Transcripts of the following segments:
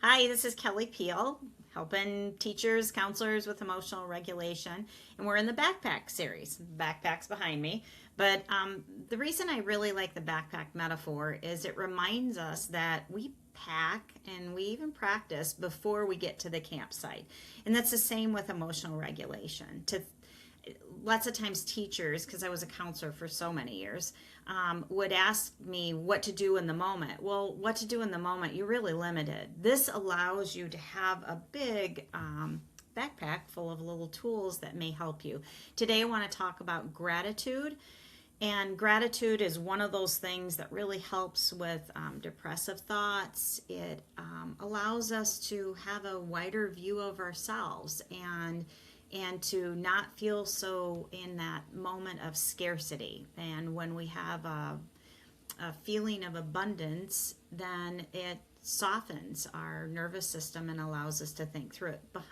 Hi, this is Kelly Peel, helping teachers, counselors with emotional regulation, and we're in the backpack series. Backpack's behind me, but the reason I really like the backpack metaphor is it reminds us that we pack and we even practice before we get to the campsite, and that's the same with emotional regulation. To lots of times teachers, because I was a counselor for so many years, would ask me what to do in the moment. Well, what to do in the moment, you're really limited. This allows you to have a big backpack full of little tools that may help you. Today I want to talk about gratitude. And gratitude is one of those things that really helps with depressive thoughts. It allows us to have a wider view of ourselves and to not feel so in that moment of scarcity. And when we have a feeling of abundance, then it softens our nervous system and allows us to think through it. But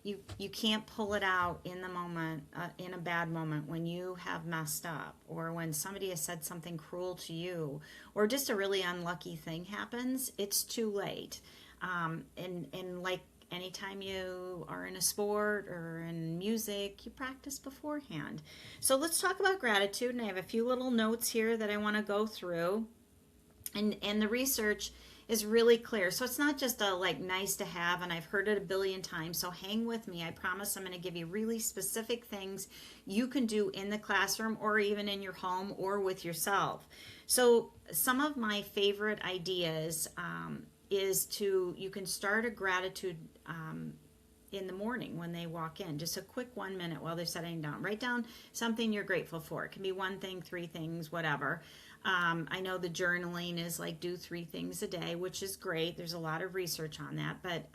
you can't pull it out in the moment, in a bad moment when you have messed up, or when somebody has said something cruel to you, or just a really unlucky thing happens. It's too late. And like anytime you are in a sport or in music, you practice beforehand. So let's talk about gratitude. And I have a few little notes here that I want to go through. And the research is really clear. So it's not just a like nice to have, and I've heard it a billion times. So hang with me. I promise I'm going to give you really specific things you can do in the classroom or even in your home or with yourself. So some of my favorite ideas is you can start a gratitude in the morning when they walk in. Just a quick 1 minute while they're sitting down. Write down something you're grateful for. It can be one thing, three things, whatever. I know the journaling is like do 3 things a day, which is great. There's a lot of research on that, but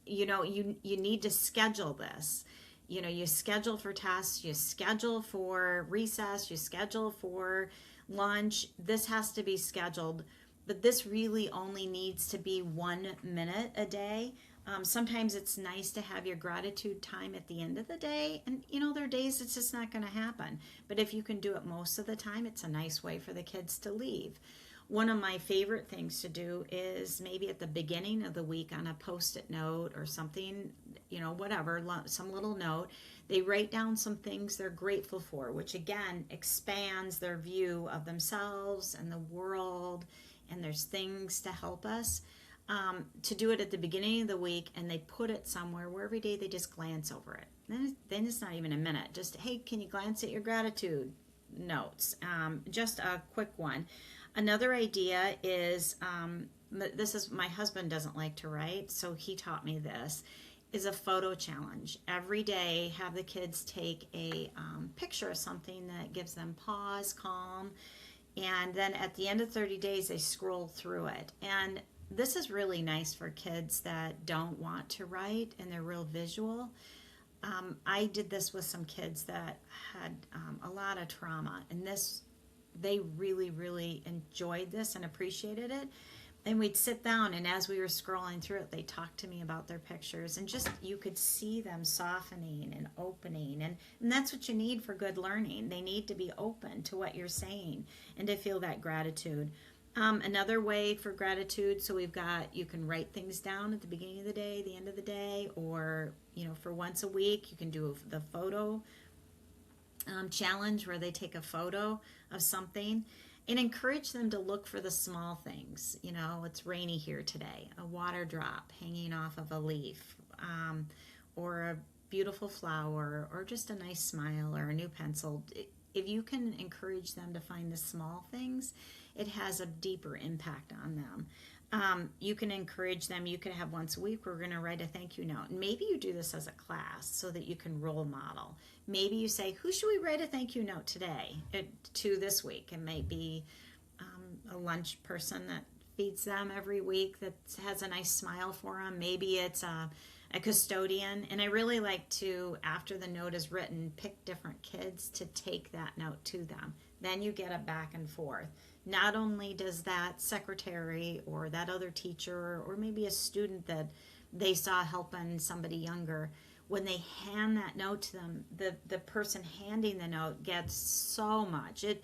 you need to schedule this. You schedule for tests, you schedule for recess, you schedule for lunch. This has to be scheduled, but this really only needs to be 1 minute a day. Sometimes it's nice to have your gratitude time at the end of the day, and there are days it's just not going to happen. But if you can do it most of the time, it's a nice way for the kids to leave. One of my favorite things to do is maybe at the beginning of the week on a post-it note or something, whatever, some little note, they write down some things they're grateful for, which again expands their view of themselves and the world, and there's things to help us. To do it at the beginning of the week, and they put it somewhere where every day they just glance over it. Then it's not even a minute. Just, hey, can you glance at your gratitude notes? Just a quick one. Another idea is, this is, my husband doesn't like to write, so he taught me this, is a photo challenge. Every day have the kids take a picture of something that gives them pause, calm, and then at the end of 30 days they scroll through it. And this is really nice for kids that don't want to write and they're real visual. I did this with some kids that had a lot of trauma, and they really, really enjoyed this and appreciated it. And we'd sit down, and as we were scrolling through it, they talked to me about their pictures, and just you could see them softening and opening, and that's what you need for good learning. They need to be open to what you're saying and to feel that gratitude. Another way for gratitude, so you can write things down at the beginning of the day, the end of the day, or for once a week you can do the photo challenge where they take a photo of something, and encourage them to look for the small things. It's rainy here today, a water drop hanging off of a leaf, or a beautiful flower, or just a nice smile or a new pencil. If you can encourage them to find the small things, it has a deeper impact on them. You can encourage them. You can have once a week, we're going to write a thank you note. And maybe you do this as a class so that you can role model. Maybe you say, who should we write a thank you note today to this week? It might be a lunch person that feeds them every week that has a nice smile for them. Maybe it's a custodian. And I really like to, after the note is written, pick different kids to take that note to them. Then you get a back and forth. Not only does that secretary or that other teacher or maybe a student that they saw helping somebody younger, when they hand that note to them, the person handing the note gets so much. It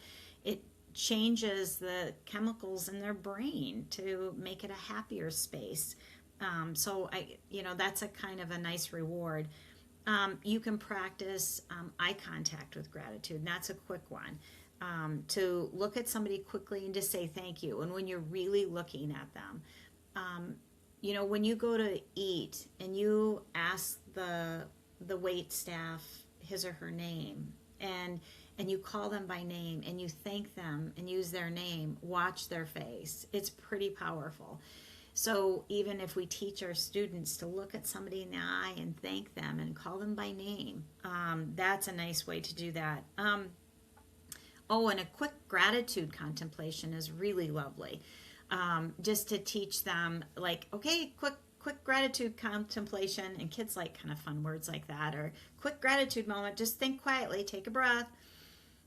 changes the chemicals in their brain to make it a happier space. So that's a kind of a nice reward. You can practice eye contact with gratitude, and that's a quick one. To look at somebody quickly and just say thank you. And when you're really looking at them, when you go to eat and you ask the wait staff his or her name, and you call them by name and you thank them and use their name, watch their face. It's pretty powerful. So even if we teach our students to look at somebody in the eye and thank them and call them by name, that's a nice way to do that. And a quick gratitude contemplation is really lovely. Just to teach them, like, okay, quick gratitude contemplation, and kids like kind of fun words like that, or quick gratitude moment. Just think quietly, take a breath,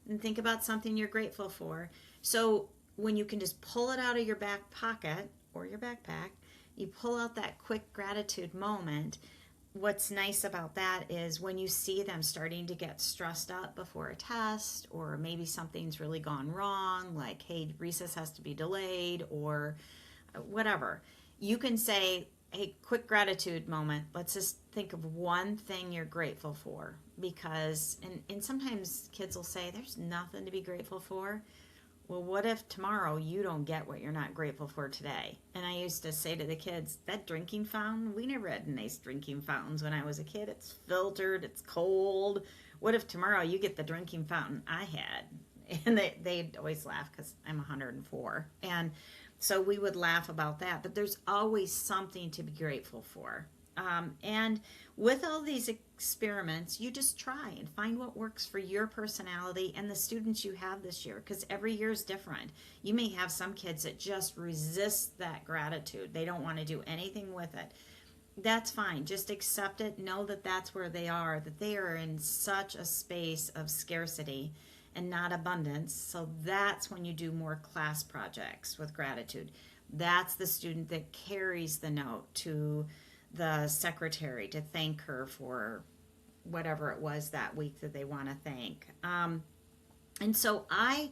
and think about something you're grateful for. So when you can just pull it out of your back pocket or your backpack, you pull out that quick gratitude moment. What's nice about that is when you see them starting to get stressed up before a test, or maybe something's really gone wrong, like, hey, recess has to be delayed, or whatever, you can say, hey, quick gratitude moment. Let's just think of one thing you're grateful for. Because, and sometimes kids will say, there's nothing to be grateful for. Well, what if tomorrow you don't get what you're not grateful for today? And I used to say to the kids, that drinking fountain, we never had nice drinking fountains when I was a kid. It's filtered, it's cold. What if tomorrow you get the drinking fountain I had? And they'd always laugh because I'm 104. And so we would laugh about that. But there's always something to be grateful for. And with all these experiments, you just try and find what works for your personality and the students you have this year, because every year is different. You may have some kids that just resist that gratitude. They don't want to do anything with it. That's fine. Just accept it. Know that that's where they are, that they are in such a space of scarcity and not abundance. So that's when you do more class projects with gratitude. That's the student that carries the note to the secretary to thank her for whatever it was that week that they want to thank. And so I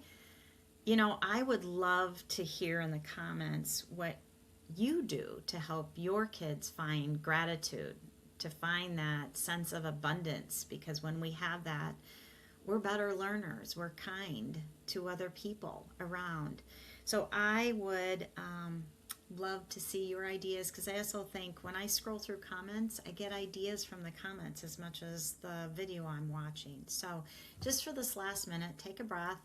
would love to hear in the comments what you do to help your kids find gratitude, to find that sense of abundance, because when we have that, we're better learners, we're kind to other people around. So I would love to see your ideas, because I also think when I scroll through comments, I get ideas from the comments as much as the video I'm watching. So just for this last minute, take a breath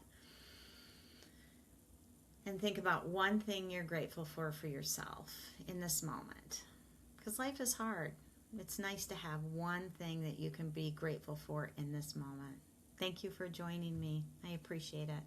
and think about one thing you're grateful for yourself in this moment, because life is hard. It's nice to have one thing that you can be grateful for in this moment. Thank you for joining me. I appreciate it.